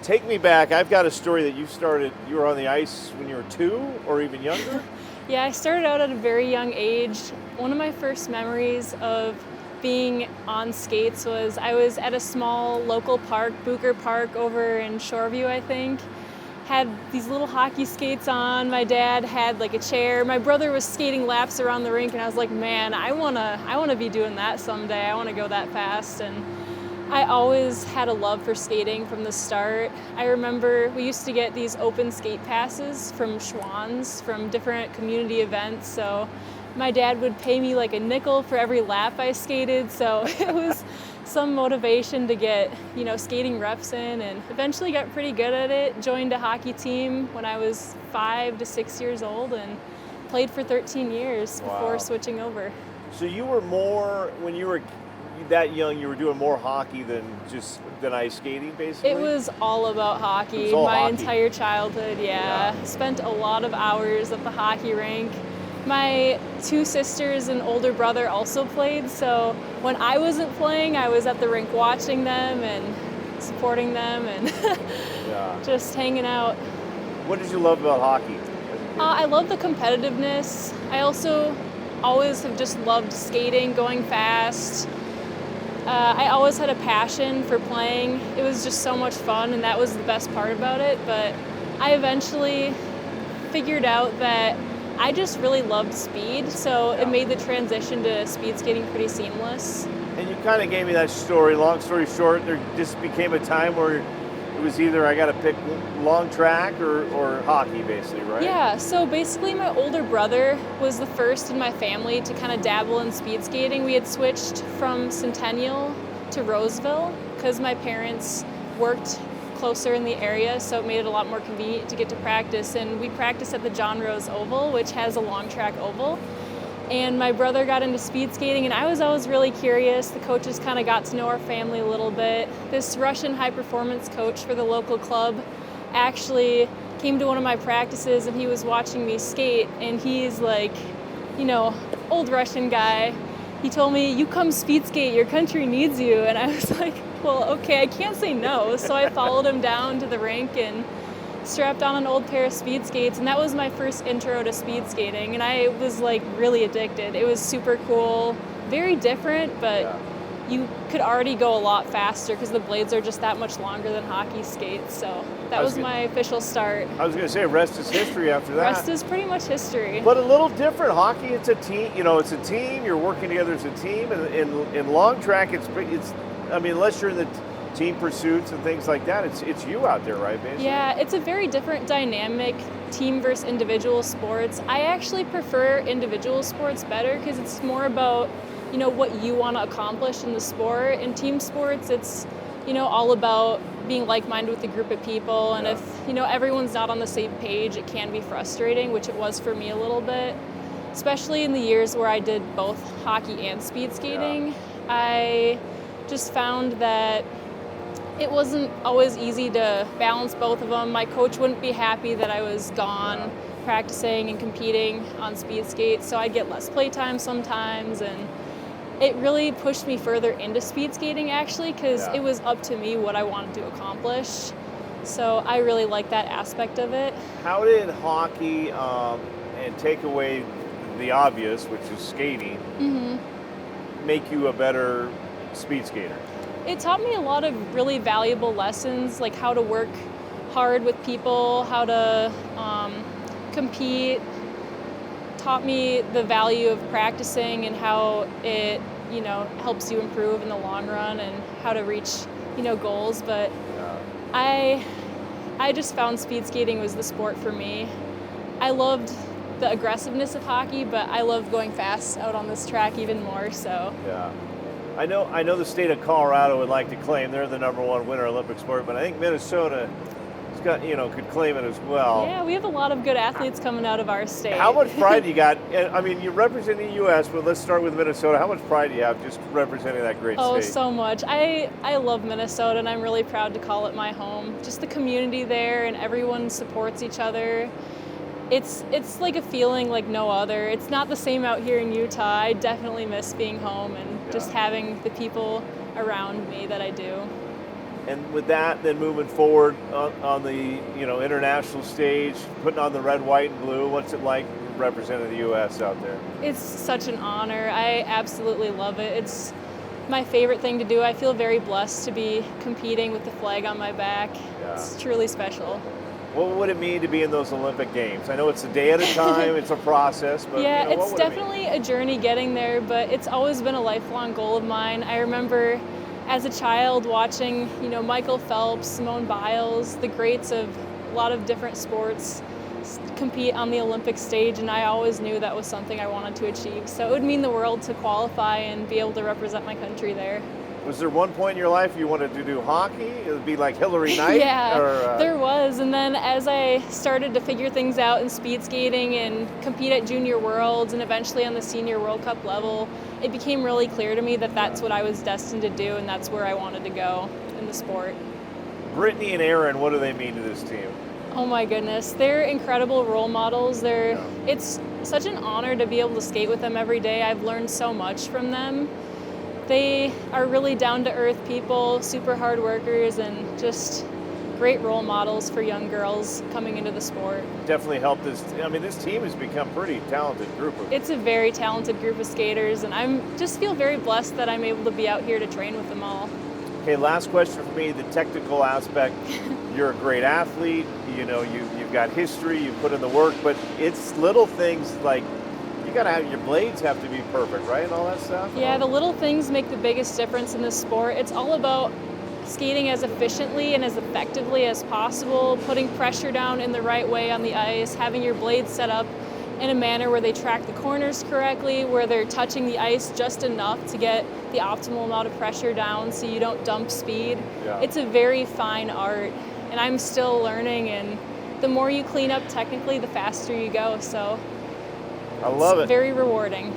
take me back. I've got a story that you were on the ice when you were 2 or even younger. Yeah, I started out at a very young age. One of my first memories of being on skates was I was at a small local park, Bucher Park over in Shoreview, I think. Had these little hockey skates on. My dad had like a chair. My brother was skating laps around the rink, and I was like, man, I wanna be doing that someday. I wanna go that fast. And I always had a love for skating from the start. I remember we used to get these open skate passes from Schwann's from different community events. So my dad would pay me like a nickel for every lap I skated. So it was some motivation to get, skating reps in, and eventually got pretty good at it. Joined a hockey team when I was 5 to 6 years old and played for 13 years before switching over. So you were more, when you were that young, you were doing more hockey than ice skating, basically? It was all about hockey. Entire childhood, yeah. Spent a lot of hours at the hockey rink. My 2 sisters and older brother also played, so when I wasn't playing, I was at the rink watching them and supporting them and just hanging out. What did you love about hockey? I love the competitiveness. I also always have just loved skating, going fast. I always had a passion for playing. It was just so much fun, and that was the best part about it. But I eventually figured out that I just really loved speed, so it made the transition to speed skating pretty seamless. And you kind of gave me that story. Long story short, there just became a time where it was either I got to pick long track or hockey, basically, right? Yeah, so basically my older brother was the first in my family to kind of dabble in speed skating. We had switched from Centennial to Roseville because my parents worked closer in the area, so it made it a lot more convenient to get to practice. And we practiced at the John Rose Oval, which has a long track oval. And my brother got into speed skating, and I was always really curious. The coaches kind of got to know our family a little bit. This Russian high-performance coach for the local club actually came to one of my practices, and he was watching me skate, and he's like, old Russian guy. He told me, "You come speed skate, your country needs you." And I was like, well, okay, I can't say no. So I followed him down to the rink and strapped on an old pair of speed skates, and that was my first intro to speed skating, and I was like really addicted. It was super cool, very different, but you could already go a lot faster because the blades are just that much longer than hockey skates. So that was my official start. I was going to say, rest is history after that. Rest is pretty much history. But a little different. Hockey, it's a team. It's a team. You're working together as a team. And in long track, unless you're in the team pursuits and things like that, it's you out there, right, basically? Yeah, it's a very different dynamic, team versus individual sports. I actually prefer individual sports better because it's more about, what you want to accomplish in the sport. In team sports, it's, all about being like-minded with a group of people. And if, everyone's not on the same page, it can be frustrating, which it was for me a little bit, especially in the years where I did both hockey and speed skating. I just found that it wasn't always easy to balance both of them. My coach wouldn't be happy that I was gone practicing and competing on speed skates, so I'd get less playtime sometimes, and it really pushed me further into speed skating actually, because it was up to me what I wanted to accomplish. So I really like that aspect of it. How did hockey, and take away the obvious, which is skating, make you a better speed skater? It taught me a lot of really valuable lessons, like how to work hard with people, how to compete. Taught me the value of practicing and how it, helps you improve in the long run and how to reach, goals. But I just found speed skating was the sport for me. I loved the aggressiveness of hockey, but I loved going fast out on this track even more. So. Yeah. I know the state of Colorado would like to claim they're the #1 winter Olympic sport, but I think Minnesota could claim it as well. Yeah, we have a lot of good athletes coming out of our state. How much pride you got? I mean, you represent the U.S., but let's start with Minnesota. How much pride do you have just representing that great state? Oh, so much. I love Minnesota, and I'm really proud to call it my home. Just the community there, and everyone supports each other. It's like a feeling like no other. It's not the same out here in Utah. I definitely miss being home and just having the people around me that I do. And with that, then moving forward on the international stage, putting on the red, white, and blue, what's it like representing the U.S. out there? It's such an honor. I absolutely love it. It's my favorite thing to do. I feel very blessed to be competing with the flag on my back. Yeah. It's truly special. What would it mean to be in those Olympic Games? I know it's a day at a time, it's a process, but yeah, what it's would it mean? definitely a journey getting there, but it's always been a lifelong goal of mine. I remember as a child watching, Michael Phelps, Simone Biles, the greats of a lot of different sports compete on the Olympic stage, and I always knew that was something I wanted to achieve. So it would mean the world to qualify and be able to represent my country there. Was there one point in your life you wanted to do hockey? It would be like Hillary Knight? Yeah, there was. And then as I started to figure things out in speed skating and compete at Junior Worlds and eventually on the Senior World Cup level, it became really clear to me that that's what I was destined to do and that's where I wanted to go in the sport. Brittany and Erin, what do they mean to this team? Oh my goodness, they're incredible role models. It's such an honor to be able to skate with them every day. I've learned so much from them. They are really down-to-earth people, super hard workers, and just great role models for young girls coming into the sport. Definitely helped this. This team has become a pretty talented group of. It's a very talented group of skaters, and I just feel very blessed that I'm able to be out here to train with them all. Okay, last question for me, the technical aspect. You're a great athlete, you've got history, you put in the work, but it's little things like your blades have to be perfect, right? And all that stuff? Yeah, the little things make the biggest difference in this sport. It's all about skating as efficiently and as effectively as possible, putting pressure down in the right way on the ice, having your blades set up in a manner where they track the corners correctly, where they're touching the ice just enough to get the optimal amount of pressure down so you don't dump speed. Yeah. It's a very fine art, and I'm still learning, and the more you clean up technically, the faster you go. So I love it. Very rewarding.